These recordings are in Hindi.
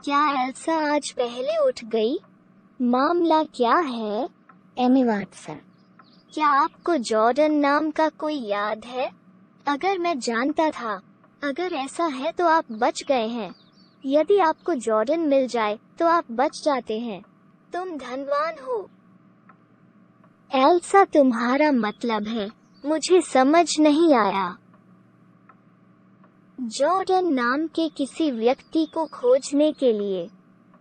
क्या एल्सा आज पहले उठ गई? मामला क्या है? एमी वाटसन, क्या आपको जॉर्डन नाम का कोई याद है? अगर मैं जानता था। अगर ऐसा है तो आप बच गए हैं। यदि आपको जॉर्डन मिल जाए तो आप बच जाते हैं। तुम धनवान हो। एल्सा, तुम्हारा मतलब है? मुझे समझ नहीं आया। जॉर्डन नाम के किसी व्यक्ति को खोजने के लिए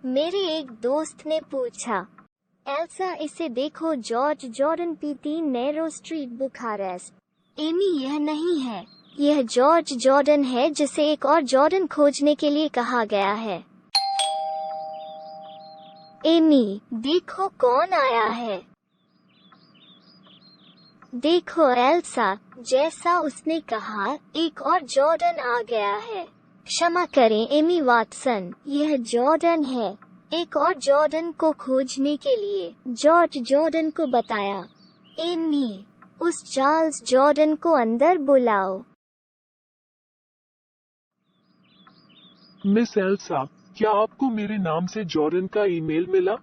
मेरे एक दोस्त ने पूछा। एल्सा, इसे देखो, George Jordan P3 Narrow Street Bucharest. Amy, यह नहीं है। यह जॉर्ज जॉर्डन है जिसे एक और जॉर्डन खोजने के लिए कहा गया है। एमी, देखो कौन आया है। देखो एल्सा, जैसा उसने कहा, एक और जॉर्डन आ गया है। क्षमा करें एमी वाटसन, यह जॉर्डन है। एक और जॉर्डन को खोजने के लिए जॉर्ज जॉर्डन को बताया। एमी, उस चार्ल्स जॉर्डन को अंदर बुलाओ। मिस एल्सा, क्या आपको मेरे नाम से जॉर्डन का ईमेल मिला?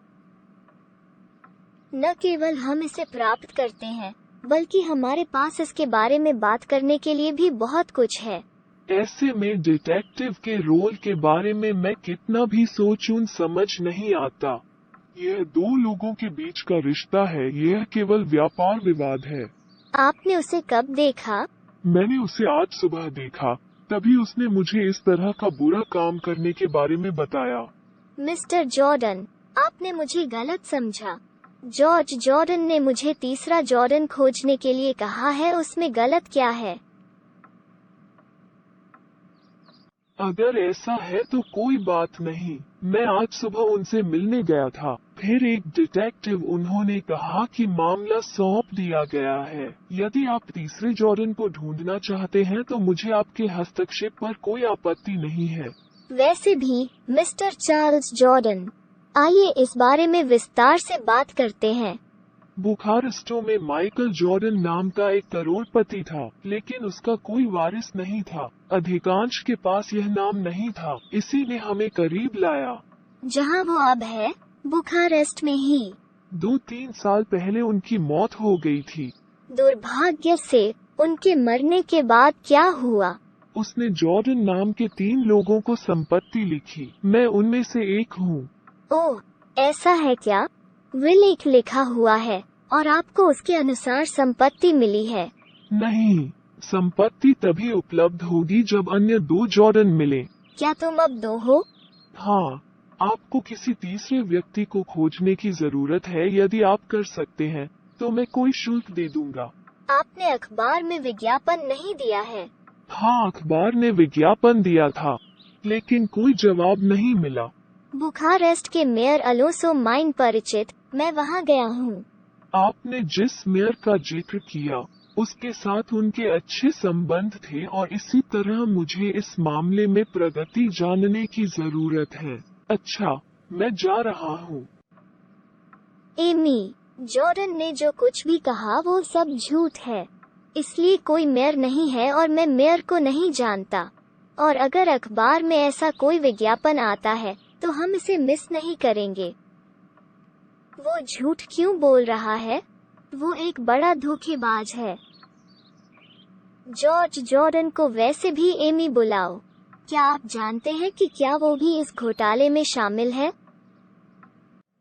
न केवल हम इसे प्राप्त करते हैं, बल्कि हमारे पास इसके बारे में बात करने के लिए भी बहुत कुछ है। ऐसे में डिटेक्टिव के रोल के बारे में मैं कितना भी सोचूं समझ नहीं आता। यह दो लोगों के बीच का रिश्ता है, यह केवल व्यापार विवाद है। आपने उसे कब देखा? मैंने उसे आज सुबह देखा, तभी उसने मुझे इस तरह का बुरा काम करने के बारे में बताया। मिस्टर जॉर्डन, आपने मुझे गलत समझा। जॉर्ज जॉर्डन ने मुझे तीसरा जॉर्डन खोजने के लिए कहा है, उसमें गलत क्या है? अगर ऐसा है तो कोई बात नहीं। मैं आज सुबह उनसे मिलने गया था। फिर एक डिटेक्टिव, उन्होंने कहा कि मामला सौंप दिया गया है। यदि आप तीसरे जॉर्डन को ढूंढना चाहते हैं तो मुझे आपके हस्तक्षेप पर कोई आपत्ति नहीं है। वैसे भी मिस्टर चार्ल्स जॉर्डन, आइए इस बारे में विस्तार से बात करते हैं। बुखारेस्टो में माइकल जॉर्डन नाम का एक करोड़पति था, लेकिन उसका कोई वारिस नहीं था। अधिकांश के पास यह नाम नहीं था, इसी ने हमें करीब लाया। जहां वो अब है, बुखारेस्ट में ही। 2-3 साल पहले उनकी मौत हो गई थी। दुर्भाग्य से उनके मरने के बाद क्या हुआ? उसने जॉर्डन नाम के 3 लोगों को संपत्ति लिखी। मैं उनमें से एक हूँ। ओह, ऐसा है क्या? विल एक लिखा हुआ है और आपको उसके अनुसार संपत्ति मिली है। नहीं, संपत्ति तभी उपलब्ध होगी जब अन्य 2 जॉर्डन मिले। क्या तुम अब 2 हो? हाँ, आपको किसी तीसरे व्यक्ति को खोजने की जरूरत है। यदि आप कर सकते हैं तो मैं कोई शुल्क दे दूंगा। आपने अखबार में विज्ञापन नहीं दिया है? हाँ, अखबार ने विज्ञापन दिया था, लेकिन कोई जवाब नहीं मिला। बुखारेस्ट के मेयर अलोसो माइन परिचित, मैं वहाँ गया हूँ। आपने जिस मेयर का जिक्र किया, उसके साथ उनके अच्छे संबंध थे और इसी तरह मुझे इस मामले में प्रगति जानने की जरूरत है। अच्छा, मैं जा रहा हूँ। एमी, जॉर्डन ने जो कुछ भी कहा वो सब झूठ है। इसलिए कोई मेयर नहीं है और मैं मेयर को नहीं जानता। और अगर अखबार में ऐसा कोई विज्ञापन आता है तो हम इसे मिस नहीं करेंगे। वो झूठ क्यों बोल रहा है? वो एक बड़ा धोखेबाज है। जॉर्ज जॉर्डन को वैसे भी एमी बुलाओ। क्या आप जानते हैं कि क्या वो भी इस घोटाले में शामिल है?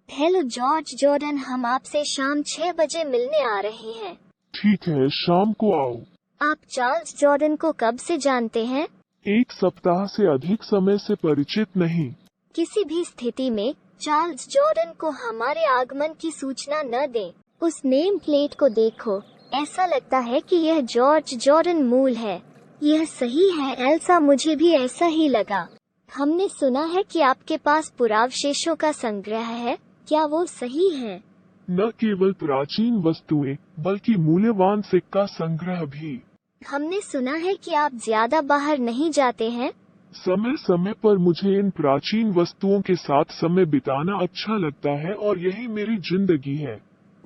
हेलो जॉर्ज जॉर्डन, हम आपसे शाम 6 बजे मिलने आ रहे हैं। ठीक है, शाम को आओ। आप चार्ल्स जॉर्डन को कब से जानते हैं? 1 सप्ताह से अधिक समय से परिचित नहीं। किसी भी स्थिति में चार्ल्स जॉर्डन को हमारे आगमन की सूचना न दें। उस नेम प्लेट को देखो, ऐसा लगता है कि यह जॉर्ज जॉर्डन मूल है। यह सही है एल्सा, मुझे भी ऐसा ही लगा। हमने सुना है कि आपके पास पुरावशेषों का संग्रह है, क्या वो सही है? न केवल प्राचीन वस्तुएं, बल्कि मूल्यवान सिक्का संग्रह भी। हमने सुना है कि आप ज्यादा बाहर नहीं जाते हैं। समय समय पर मुझे इन प्राचीन वस्तुओं के साथ समय बिताना अच्छा लगता है और यही मेरी जिंदगी है।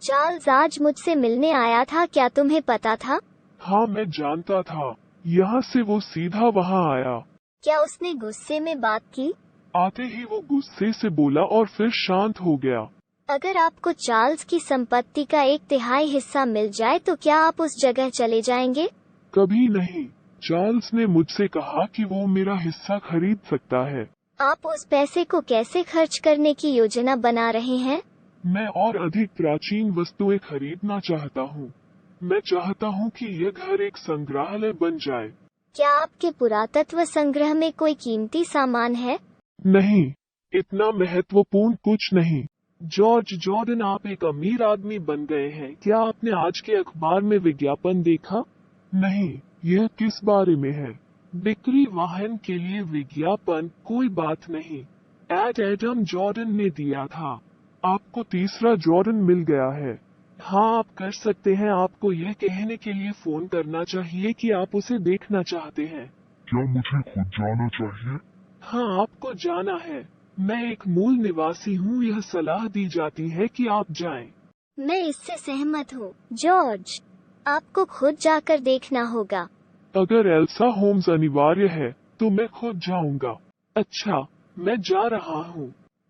चार्ल्स आज मुझसे मिलने आया था, क्या तुम्हें पता था? हाँ, मैं जानता था। यहाँ से वो सीधा वहाँ आया। क्या उसने गुस्से में बात की? आते ही वो गुस्से से बोला और फिर शांत हो गया। अगर आपको चार्ल्स की संपत्ति का 1/3 हिस्सा मिल जाए तो क्या आप उस जगह चले जाएंगे? कभी नहीं। चार्ल्स ने मुझसे कहा कि वो मेरा हिस्सा खरीद सकता है। आप उस पैसे को कैसे खर्च करने की योजना बना रहे हैं? मैं और अधिक प्राचीन वस्तुएं खरीदना चाहता हूँ। मैं चाहता हूँ कि यह घर एक संग्रहालय बन जाए। क्या आपके पुरातत्व संग्रह में कोई कीमती सामान है? नहीं, इतना महत्वपूर्ण कुछ नहीं। जॉर्ज जॉर्डन, आप एक अमीर आदमी बन गए हैं। क्या आपने आज के अखबार में विज्ञापन देखा? नहीं, यह किस बारे में है? बिक्री वाहन के लिए विज्ञापन? कोई बात नहीं। एडम जॉर्डन ने दिया था। आपको तीसरा जॉर्डन मिल गया है। हाँ, आप कर सकते हैं। आपको यह कहने के लिए फोन करना चाहिए कि आप उसे देखना चाहते हैं। क्या मुझे खुद जाना चाहिए? हाँ, आपको जाना है। मैं एक मूल निवासी हूँ। यह सलाह दी जाती है कि आप जाएं। मैं इससे सहमत हूँ। जॉर्ज, आपको खुद जाकर देखना होगा। अगर एल्सा होम्स अनिवार्य है तो मैं खुद जाऊंगा। अच्छा, मैं जा रहा हूँ।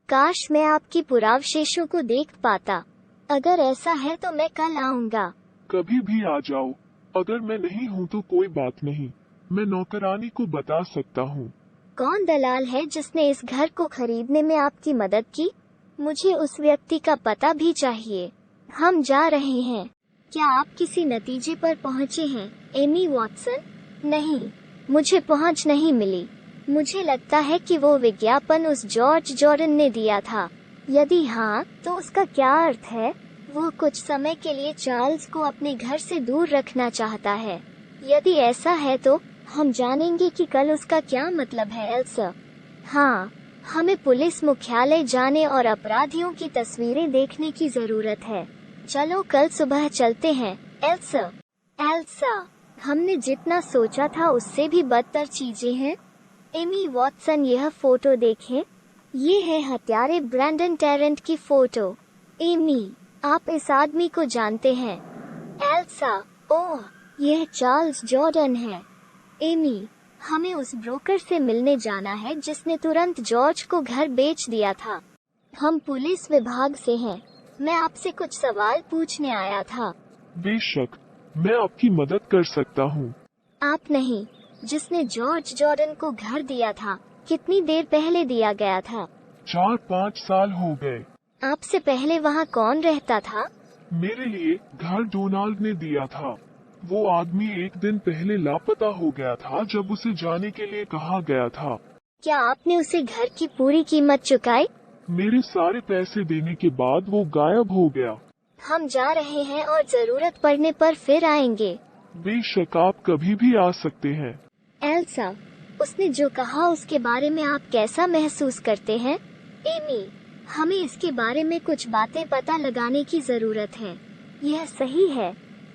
काश मैं आपकी पुरावशेषों को देख पाता। अगर ऐसा है तो मैं कल आऊंगा। कभी भी आ जाओ। अगर मैं नहीं हूँ तो कोई बात नहीं। मैं नौकरानी को बता सकता हूँ। कौन दलाल है जिसने इस घर को खरीदने में आपकी मदद की? मुझे उस व्यक्ति का पता भी चाहिए। हम जा रहे हैं। क्या आप किसी नतीजे पर पहुँचे हैं, एमी वॉटसन? नहीं, मुझे पहुँच नहीं मिली। मुझे लगता है कि वो विज्ञापन उस जॉर्ज जॉर्डन ने दिया था। यदि हाँ, तो उसका क्या अर्थ है? वो कुछ समय के लिए चार्ल्स को अपने घर से दूर रखना चाहता है। यदि ऐसा है तो हम जानेंगे कि कल उसका क्या मतलब है। एल्सा, हाँ, हमें पुलिस मुख्यालय जाने और अपराधियों की तस्वीरें देखने की जरूरत है। चलो कल सुबह चलते हैं। एल्सा, हमने जितना सोचा था उससे भी बदतर चीजें हैं। एमी वॉटसन, यह फोटो देखें। ये है हत्यारे ब्रैंडन टेरेंट की फोटो। एमी, आप इस आदमी को जानते हैं? एल्सा, ओह, यह चार्ल्स जॉर्डन है। एमी, हमें उस ब्रोकर से मिलने जाना है जिसने तुरंत जॉर्ज को घर बेच दिया था। हम पुलिस विभाग से हैं। मैं आपसे कुछ सवाल पूछने आया था। बेशक, मैं आपकी मदद कर सकता हूँ। आप नहीं, जिसने जॉर्ज जॉर्डन को घर दिया था। कितनी देर पहले दिया गया था? 4-5 साल हो गए। आपसे पहले वहाँ कौन रहता था? मेरे लिए घर डोनाल्ड ने दिया था। वो आदमी एक दिन पहले लापता हो गया था जब उसे जाने के लिए कहा गया था। क्या आपने उसे घर की पूरी कीमत चुकाई? मेरे सारे पैसे देने के बाद वो गायब हो गया। हम जा रहे हैं और जरूरत पड़ने पर फिर आएंगे। बेशक, आप कभी भी आ सकते हैं। एल्सा, उसने जो कहा उसके बारे में आप कैसा महसूस करते हैं? एमी, हमें इसके बारे में कुछ बातें पता लगाने की जरूरत है। यह सही है।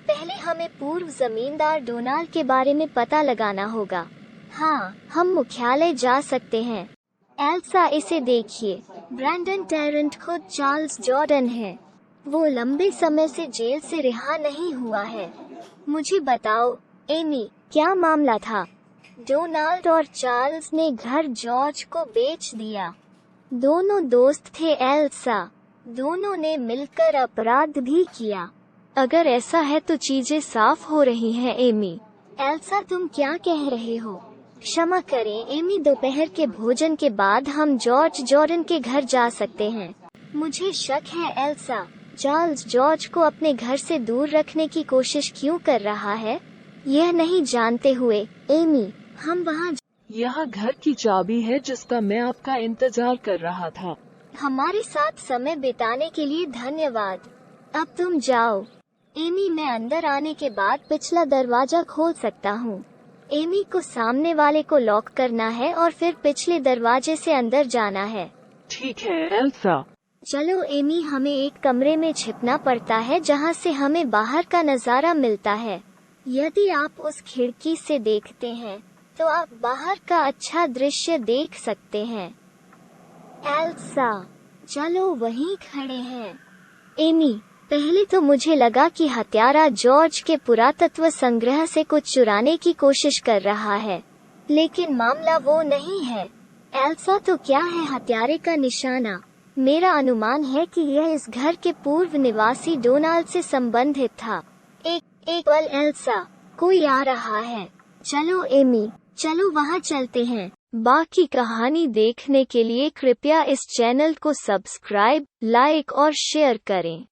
पहले हमें पूर्व जमींदार डोनाल्ड के बारे में पता लगाना होगा। हाँ, हम मुख्यालय जा सकते हैं। एल्सा, इसे देखिए। ब्रैंडन टेरेंट खुद चार्ल्स जॉर्डन है। वो लंबे समय से जेल से रिहा नहीं हुआ है। मुझे बताओ एमी, क्या मामला था? डोनाल्ड और चार्ल्स ने घर जॉर्ज को बेच दिया। दोनों दोस्त थे एल्सा। दोनों ने मिलकर अपराध भी किया। अगर ऐसा है तो चीजें साफ हो रही हैं। एमी, एल्सा, तुम क्या कह रहे हो? क्षमा करें एमी, दोपहर के भोजन के बाद हम जॉर्ज जॉर्डन के घर जा सकते हैं। मुझे शक है एल्सा, चार्ल्स जॉर्ज को अपने घर से दूर रखने की कोशिश क्यों कर रहा है? यह नहीं जानते हुए एमी, हम वहाँ। यहाँ घर की चाबी है जिसका मैं आपका इंतजार कर रहा था। हमारे साथ समय बिताने के लिए धन्यवाद। अब तुम जाओ। एमी, मैं अंदर आने के बाद पिछला दरवाजा खोल सकता हूँ। एमी को सामने वाले को लॉक करना है और फिर पिछले दरवाजे से अंदर जाना है। ठीक है एल्सा। चलो एमी, हमें एक कमरे में छिपना पड़ता है जहाँ से हमें बाहर का नजारा मिलता है। यदि आप उस खिड़की से देखते हैं तो आप बाहर का अच्छा दृश्य देख सकते हैं। एल्सा, चलो वहीं खड़े हैं। एमी, पहले तो मुझे लगा कि हत्यारा जॉर्ज के पुरातत्व संग्रह से कुछ चुराने की कोशिश कर रहा है, लेकिन मामला वो नहीं है। एल्सा तो क्या है हत्यारे का निशाना। मेरा अनुमान है कि यह इस घर के पूर्व निवासी डोनाल्ड से संबंधित था। एक पल एल्सा, कोई आ रहा है। चलो एमी, चलो वहाँ चलते हैं। बाकी कहानी देखने के लिए कृपया इस चैनल को सब्सक्राइब, लाइक और शेयर करें।